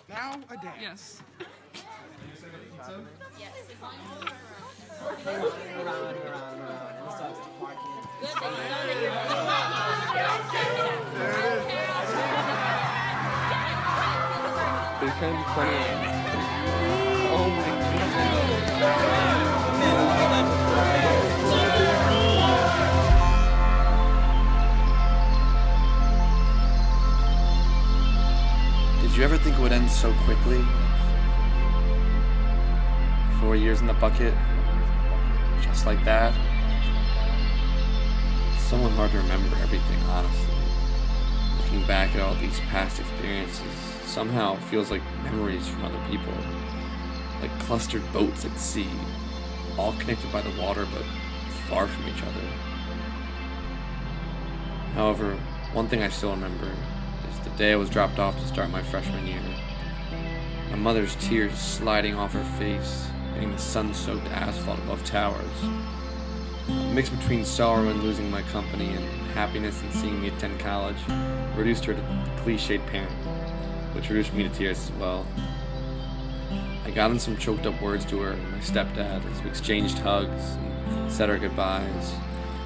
Now a dance. Yes. They're trying to be funny. Oh my God. Did you ever think it would end so quickly? 4 years in the bucket, just like that. It's somewhat hard to remember everything, honestly. Looking back at all these past experiences somehow feels like memories from other people, like clustered boats at sea, all connected by the water but far from each other. However, one thing I still remember is the day I was dropped off to start my freshman year. My mother's tears sliding off her face, hitting the sun-soaked asphalt above towers. A mix between sorrow in losing my company and happiness in seeing me attend college reduced her to the cliched parent, which reduced me to tears as well. I got in some choked up words to her and my stepdad as we exchanged hugs and said our goodbyes.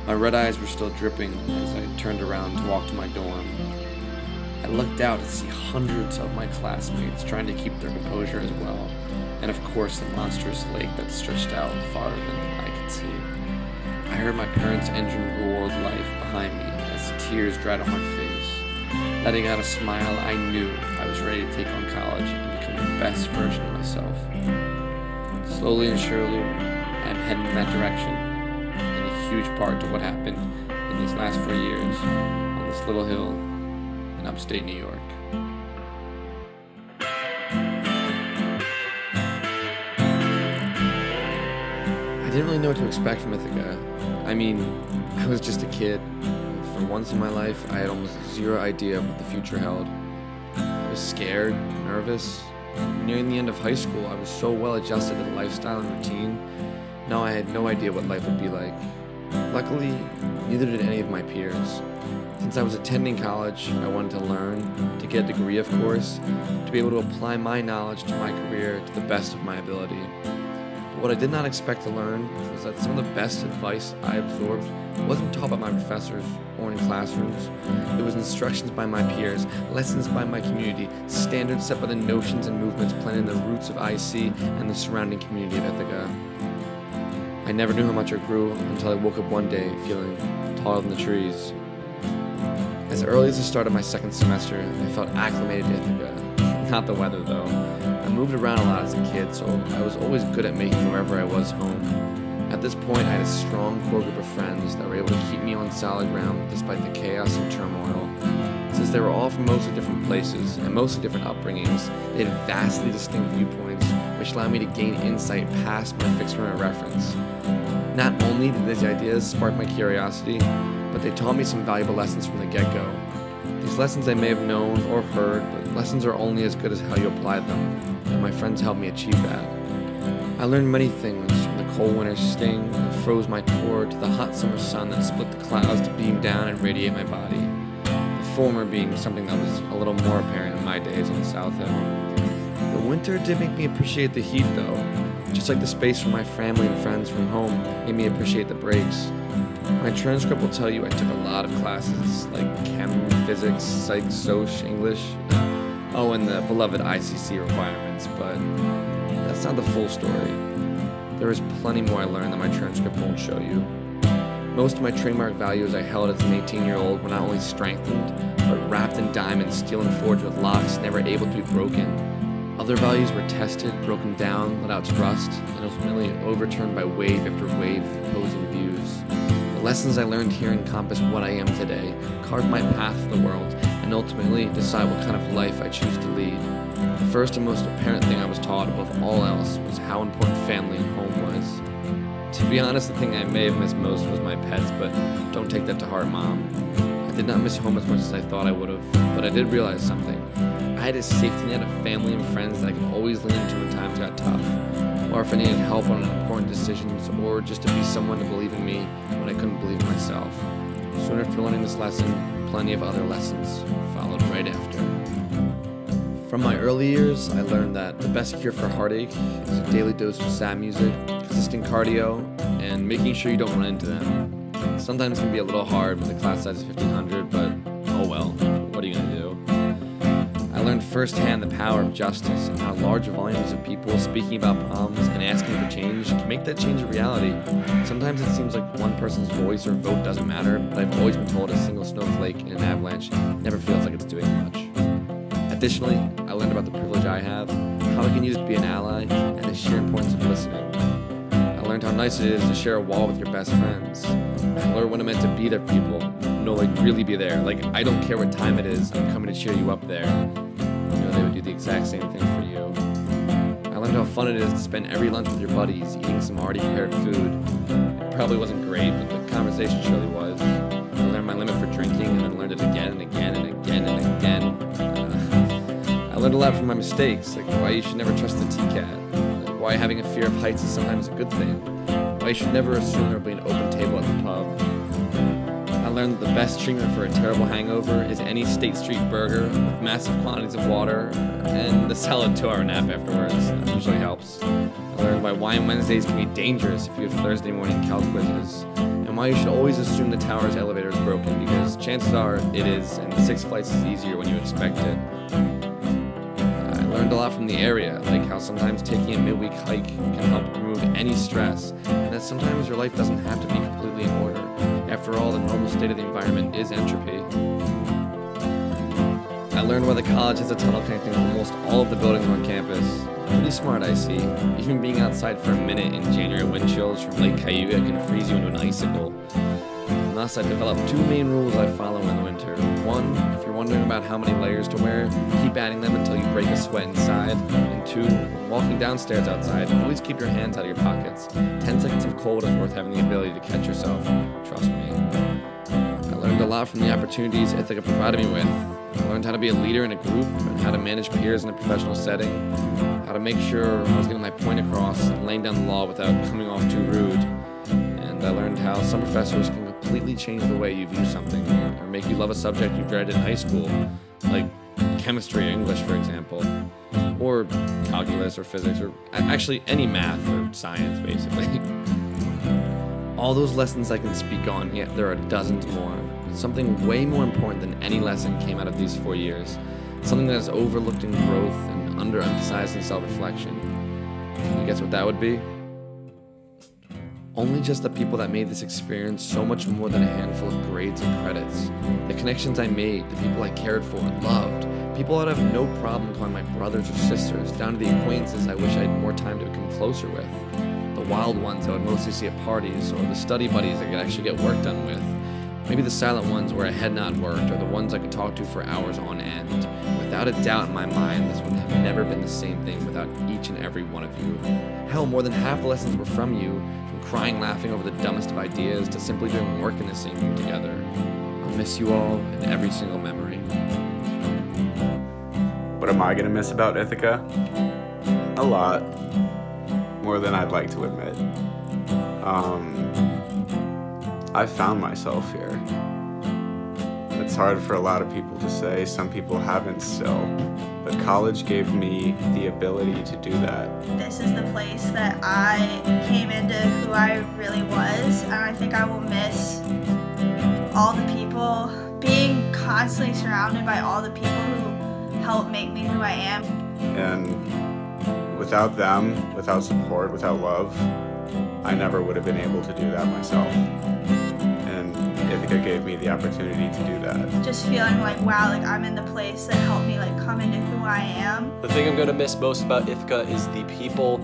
My red eyes were still dripping as I turned around to walk to my dorm. I looked out to see hundreds of my classmates trying to keep their composure as well, and of course the monstrous lake that stretched out farther than I could see. I heard my parents' engine roar life behind me as the tears dried on my face. Letting out a smile, I knew I was ready to take on college and become the best version of myself. Slowly and surely, I am heading in that direction, and a huge part to what happened in these last 4 years on this little hill in upstate New York. I didn't really know what to expect from Ithaca. I mean, I was just a kid. For once in my life, I had almost zero idea of what the future held. I was scared, nervous. Nearing the end of high school, I was so well adjusted to the lifestyle and routine. Now I had no idea what life would be like. Luckily, neither did any of my peers. Since I was attending college, I wanted to learn, to get a degree of course, to be able to apply my knowledge to my career to the best of my ability. What I did not expect to learn was that some of the best advice I absorbed wasn't taught by my professors or in classrooms. It was instructions by my peers, lessons by my community, standards set by the notions and movements planted in the roots of IC and the surrounding community of Ithaca. I never knew how much I grew until I woke up one day feeling taller than the trees. As early as the start of my second semester, I felt acclimated to Ithaca. Not the weather though. I moved around a lot as a kid, so I was always good at making wherever I was home. At this point, I had a strong core group of friends that were able to keep me on solid ground despite the chaos and turmoil. Since they were all from mostly different places and mostly different upbringings, they had vastly distinct viewpoints, which allowed me to gain insight past my fixed frame of reference. Not only did these ideas spark my curiosity, but they taught me some valuable lessons from the get-go. These lessons I may have known or heard, but lessons are only as good as how you apply them, and my friends helped me achieve that. I learned many things, from the cold winter sting that froze my core to the hot summer sun that split the clouds to beam down and radiate my body. The former being something that was a little more apparent in my days on the South Hill. The winter did make me appreciate the heat though, just like the space from my family and friends from home made me appreciate the breaks. My transcript will tell you I took a lot of classes like chem, physics, psych, soc, English, and the beloved ICC requirements, but that's not the full story. There is plenty more I learned that my transcript won't show you. Most of my trademark values I held as an 18-year-old were not only strengthened, but wrapped in diamonds, steel and forged with locks never able to be broken. Other values were tested, broken down, let out to rust, and ultimately overturned by wave after wave of opposing views. The lessons I learned here encompass what I am today, carve my path for the world, and ultimately decide what kind of life I choose to lead. The first and most apparent thing I was taught above all else was how important family and home was. To be honest, the thing I may have missed most was my pets, but don't take that to heart, Mom. I did not miss home as much as I thought I would have, but I did realize something. I had a safety net of family and friends that I could always lean into when times got tough, or if I needed help on important decisions, or just to be someone to believe in me when I couldn't believe in myself. Soon after learning this lesson, plenty of other lessons followed right after. From my early years, I learned that the best cure for heartache is a daily dose of sad music, consistent cardio, and making sure you don't run into them. Sometimes it can be a little hard with a class size of 1,500, but oh well, what are you gonna do? I learned firsthand the power of justice and how large volumes of people speaking about problems and asking for change can make that change a reality. Sometimes it seems like one person's voice or vote doesn't matter, but I've always been told a single snowflake in an avalanche never feels like it's doing much. Additionally, I learned about the privilege I have, how I can use it to be an ally, and the sheer importance of listening. I learned how nice it is to share a wall with your best friends. I learned what it meant to be there for people. No, like really be there. Like, I don't care what time it is, I'm coming to cheer you up there. You know, they would do the exact same thing for you. I learned how fun it is to spend every lunch with your buddies, eating some already prepared food. It probably wasn't great, but the conversation surely was. I learned my limit for drinking, and then learned it again and again and again and again. I learned a lot from my mistakes, like why you should never trust the TCAT, like why having a fear of heights is sometimes a good thing, why you should never assume there will be an open table at the pub. I learned that the best treatment for a terrible hangover is any State Street burger with massive quantities of water and a solid 2-hour nap afterwards. That usually helps. I learned why wine Wednesdays can be dangerous if you have Thursday morning calc quizzes, and why you should always assume the tower's elevator is broken, because chances are it is, and 6 flights is easier when you expect it. I learned a lot from the area, like how sometimes taking a midweek hike can help remove any stress, and that sometimes your life doesn't have to be completely in order. After all, the normal state of the environment is entropy. I learned why the college has a tunnel connecting almost all of the buildings on campus. Pretty smart, I see. Even being outside for a minute in January wind chills from Lake Cayuga can freeze you into an icicle. And thus, I developed 2 main rules I follow in the winter. 1, if you're wondering about how many layers to wear, keep adding them until you break a sweat inside. And 2, when walking downstairs outside, always keep your hands out of your pockets. 10 seconds of cold is worth having the ability to catch yourself. Trust me. I learned a lot from the opportunities Ithaca provided me with. I learned how to be a leader in a group and how to manage peers in a professional setting, how to make sure I was getting my point across and laying down the law without coming off too rude. And I learned how some professors can completely change the way you view something or make you love a subject you dreaded in high school, like chemistry or English, for example, or calculus or physics, or actually any math or science, basically. All those lessons I can speak on, yet there are dozens more. Something way more important than any lesson came out of these 4 years. Something that is overlooked in growth and underemphasized in self-reflection. Can you guess what that would be? Only just the people that made this experience so much more than a handful of grades and credits. The connections I made, the people I cared for and loved, people I'd have no problem calling my brothers or sisters, down to the acquaintances I wish I had more time to become closer with. The wild ones I would mostly see at parties, or the study buddies I could actually get work done with. Maybe the silent ones where I had not worked, or the ones I could talk to for hours on end. Without a doubt in my mind, this would have never been the same thing without each and every one of you. Hell, more than half the lessons were from you, from crying laughing over the dumbest of ideas to simply doing work in the same room together. I'll miss you all in every single memory. What am I going to miss about Ithaca? A lot. More than I'd like to admit. I found myself here. It's hard for a lot of people to say. Some people haven't still. But college gave me the ability to do that. This is the place that I came into who I really was, and I think I will miss all the people, being constantly surrounded by all the people who helped make me who I am. And without them, without support, without love, I never would have been able to do that myself. And Ithaca gave me the opportunity to do that. Just feeling like, wow, like I'm in the place that helped me like come into who I am. The thing I'm gonna miss most about Ithaca is the people,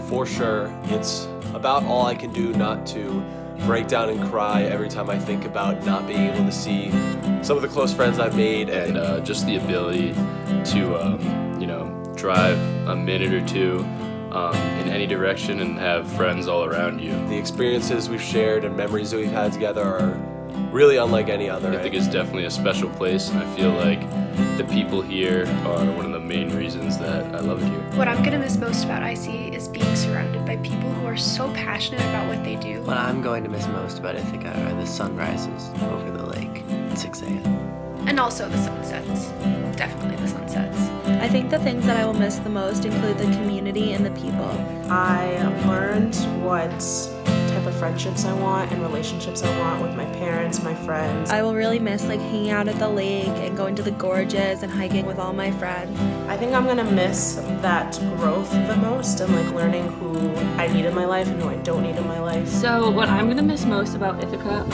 for sure. It's about all I can do not to break down and cry every time I think about not being able to see some of the close friends I've made. And just the ability to, drive a minute or two in any direction and have friends all around you. The experiences we've shared and memories that we've had together are really unlike any other. I think it's definitely a special place, and I feel like the people here are one of the main reasons that I love it here. What I'm going to miss most about IC is being surrounded by people who are so passionate about what they do. What I'm going to miss most about Ithaca are the sunrises over the lake at 6 a.m. And also the sunsets. Definitely the sunsets. I think the things that I will miss the most include the community and the people. I learned what type of friendships I want and relationships I want with my parents, my friends. I will really miss hanging out at the lake and going to the gorges and hiking with all my friends. I think I'm gonna miss that growth the most and learning who I need in my life and who I don't need in my life. So what I'm gonna miss most about Ithaca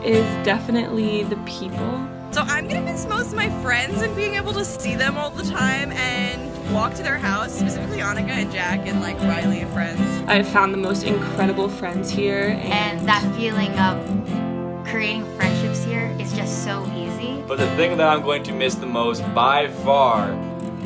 is definitely the people. So I'm gonna miss most of my friends and being able to see them all the time and walk to their house, specifically Anneke and Jack and Riley and friends. I've found the most incredible friends here. And that feeling of creating friendships here is just so easy. But the thing that I'm going to miss the most by far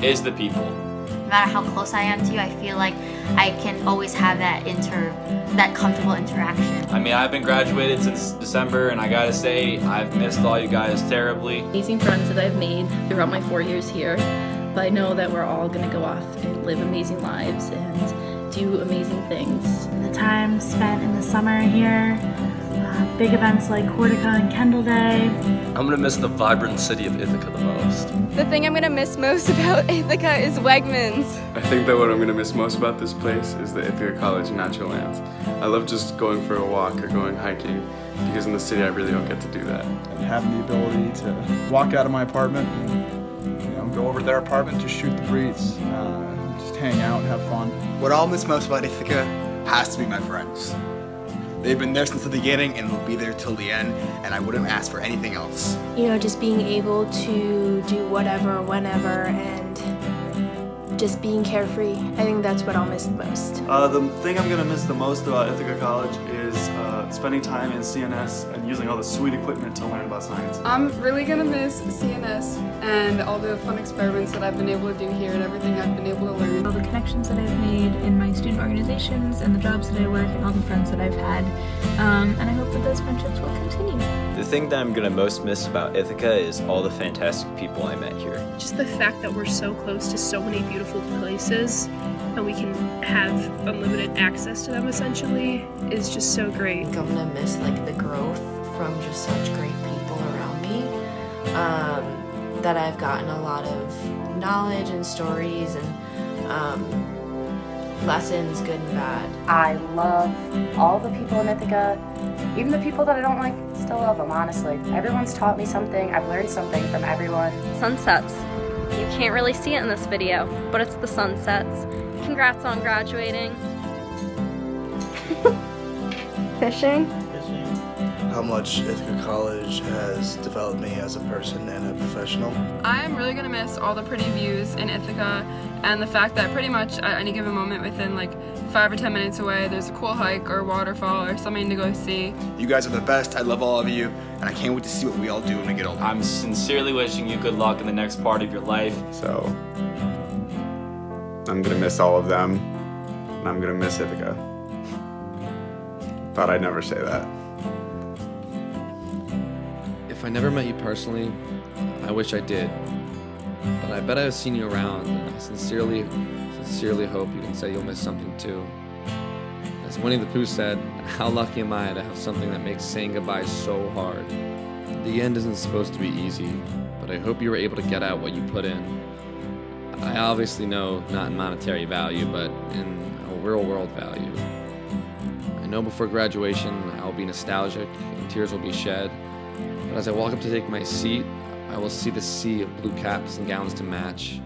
is the people. No matter how close I am to you, I feel like I can always have that comfortable interaction. I mean, I've been graduated since December, and I gotta say, I've missed all you guys terribly. Amazing friends that I've made throughout my 4 years here, but I know that we're all gonna go off and live amazing lives and do amazing things. The time spent in the summer here, big events like Cortica and Kendall Day. I'm gonna miss the vibrant city of Ithaca the most. The thing I'm gonna miss most about Ithaca is Wegmans. I think that what I'm gonna miss most about this place is the Ithaca College natural lands. I love just going for a walk or going hiking because in the city I really don't get to do that. And having the ability to walk out of my apartment and go over to their apartment, just shoot the breeze, just hang out, have fun. What I'll miss most about Ithaca has to be my friends. They've been there since the beginning and will be there till the end, and I wouldn't ask for anything else. Just being able to do whatever, whenever, and just being carefree. I think that's what I'll miss the most. The thing I'm gonna miss the most about Ithaca College is spending time in CNS and using all the sweet equipment to learn about science. I'm really gonna miss CNS and all the fun experiments that I've been able to do here and everything I've been able to learn. All the connections that I've made in my student organizations and the jobs that I work and all the friends that I've had. And I hope that those friendships will continue. The thing that I'm gonna most miss about Ithaca is all the fantastic people I met here. Just the fact that we're so close to so many beautiful places and we can have unlimited access to them essentially is just so great. I'm gonna miss the growth from just such great people around me, that I've gotten a lot of knowledge and stories and lessons, good and bad. I love all the people in Ithaca, even the people that I don't like, still love them, honestly. Everyone's taught me something, I've learned something from everyone. Sunsets. You can't really see it in this video, but it's the sunsets. Congrats on graduating. Fishing. How much Ithaca College has developed me as a person and a professional. I am really gonna miss all the pretty views in Ithaca and the fact that pretty much at any given moment within 5 or 10 minutes away there's a cool hike or waterfall or something to go see. You guys are the best, I love all of you, and I can't wait to see what we all do when we get older. I'm sincerely wishing you good luck in the next part of your life. So, I'm gonna miss all of them, and I'm gonna miss Ithaca. Thought I'd never say that. If I never met you personally, I wish I did. But I bet I've seen you around, and I sincerely hope you can say you'll miss something too. As Winnie the Pooh said, how lucky am I to have something that makes saying goodbye so hard. The end isn't supposed to be easy, but I hope you were able to get out what you put in. I obviously know not in monetary value, but in a real world value. I know before graduation I'll be nostalgic and tears will be shed, but as I walk up to take my seat, I will see the sea of blue caps and gowns to match.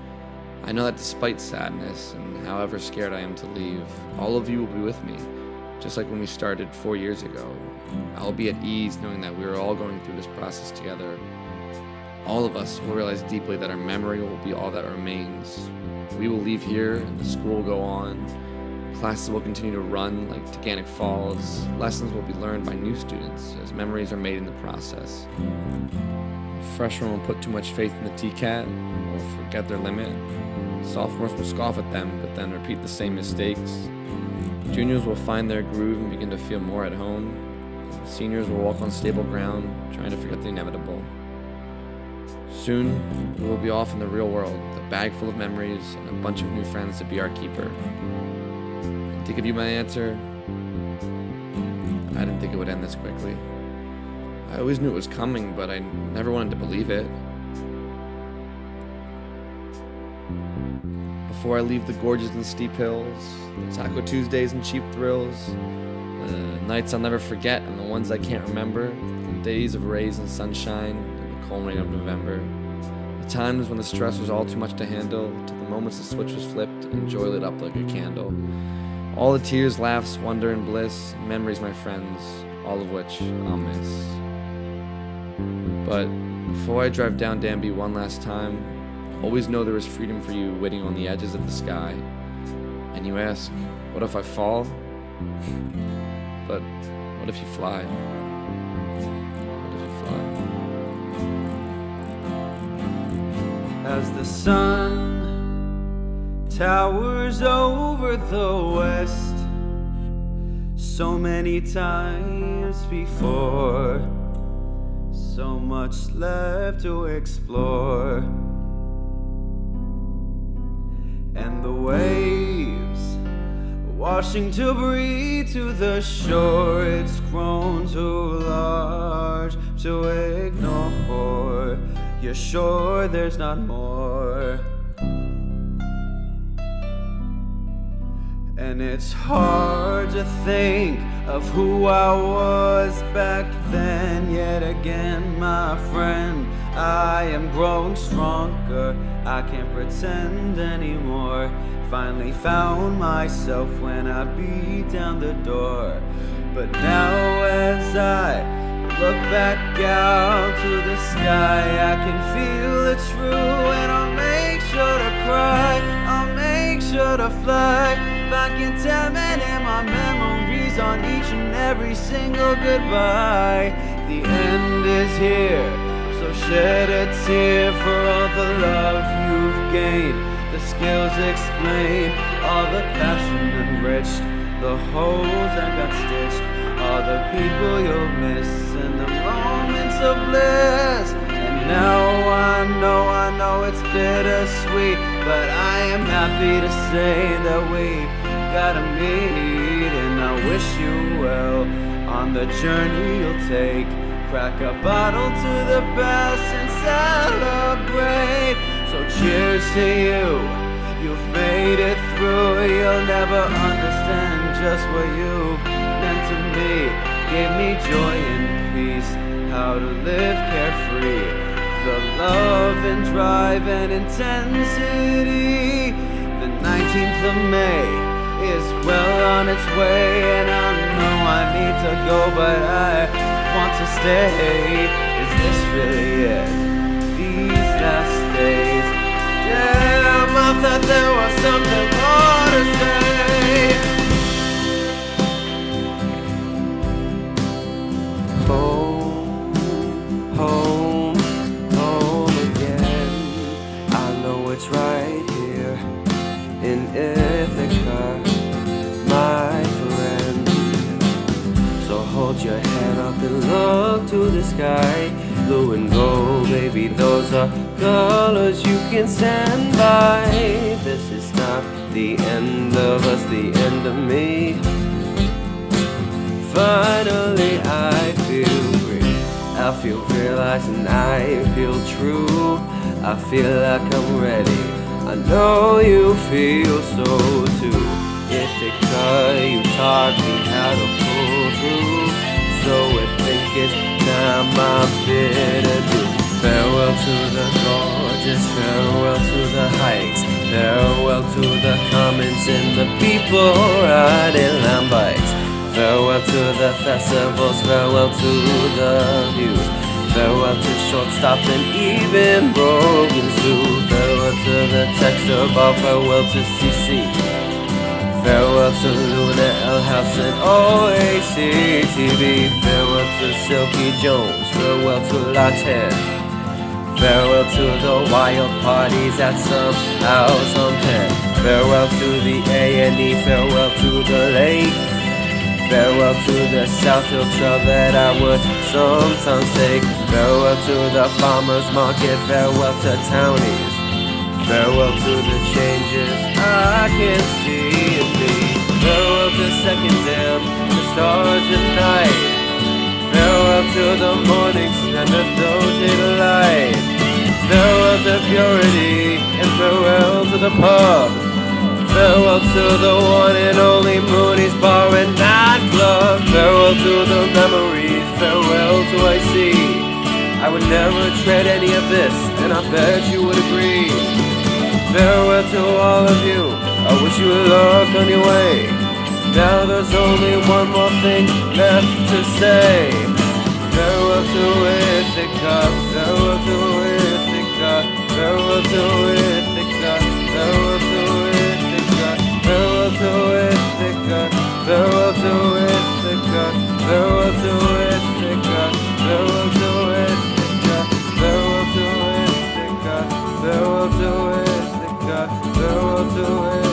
I know that despite sadness and however scared I am to leave, all of you will be with me, just like when we started 4 years ago. I'll be at ease knowing that we are all going through this process together. All of us will realize deeply that our memory will be all that remains. We will leave here and the school will go on. Classes will continue to run like Teganic Falls. Lessons will be learned by new students as memories are made in the process. Freshmen will put too much faith in the TCAT or forget their limit. Sophomores will scoff at them, but then repeat the same mistakes. Juniors will find their groove and begin to feel more at home. Seniors will walk on stable ground, trying to forget the inevitable. Soon, we will be off in the real world, with a bag full of memories and a bunch of new friends to be our keeper. And to give you my answer, I didn't think it would end this quickly. I always knew it was coming, but I never wanted to believe it. Before I leave the gorges and steep hills, the Taco Tuesdays and cheap thrills, the nights I'll never forget and the ones I can't remember, the days of rays and sunshine and the cold rain of November, the times when the stress was all too much to handle, to the moments the switch was flipped and joy lit up like a candle. All the tears, laughs, wonder, and bliss, memories, my friends, all of which I'll miss. But before I drive down Danby one last time, always know there is freedom for you waiting on the edges of the sky. And you ask, what if I fall? But what if you fly? What if you fly? As the sun towers over the west, so many times before, so much left to explore. And the waves washing debris to the shore, it's grown too large to ignore. You're sure there's not more? And it's hard to think of who I was back then. Yet again, my friend, I am growing stronger. I can't pretend anymore. Finally found myself when I beat down the door. But now as I look back out to the sky, I can feel it's true. And I'll make sure to cry, I'll make sure to fly back in time and in my memories on each and every single goodbye. The end is here, so shed a tear for all the love you've gained. The skills explain all the passion enriched, the holes that got stitched, all the people you'll miss and the moments of bliss. And now I know it's bittersweet, but I am happy to say that we gotta meet. And I wish you well on the journey you'll take. Crack a bottle to the past and celebrate. So cheers to you, you've made it through. You'll never understand just what you've meant to me. Gave me joy and peace, how to live carefree. The love and drive and intensity. The 19th of May is well on its way, and I know I need to go, but I want to stay. Is this really it? These last days, damn, I thought there was something more to say. Home, home again. I know it's right here in Ithaca, my friend. So hold your head up and look to the sky. Blue and gold, baby, those are colors you can stand by. This is not the end of us, the end of me. Finally I feel free, I feel realized and I feel true. I feel like I'm ready, I know you feel so too. Ithaca, you taught me how to pull through, so I think it's time I bid adieu. Farewell to the gorges, farewell to the hikes, farewell to the commons and the people riding line bikes. Farewell to the festivals, farewell to the views, farewell to shortstop and even broken zoo. Farewell to the texture bar, farewell to CC, farewell to Luna, El House and OACTV. Farewell to Silky Jones, farewell to Latin, farewell to the wild parties at some house on Penn. Farewell to the A&E, farewell to the lake, farewell to the South Hill Trail that I would sometimes take. Farewell to the farmer's market, farewell to townies, farewell to the changes I can see in me. Farewell to second dam, the stars at night, farewell to the mornings and the dozy light. Farewell to purity and farewell the pub. Farewell to the one and only Mooney's Bar and Nightclub. Farewell to the memories, farewell to I see. I would never tread any of this, and I bet you would agree. Farewell to all of you, I wish you luck on your way. Now there's only one more thing left to say. Farewell to Ithaca, farewell to Ithaca, farewell to Ithaca, farewell to Ithaca, farewell to Ithaca, farewell to Ithaca, farewell to Ithaca, farewell to Ithaca, farewell to Ithaca, farewell to Ithaca, farewell to Ithaca.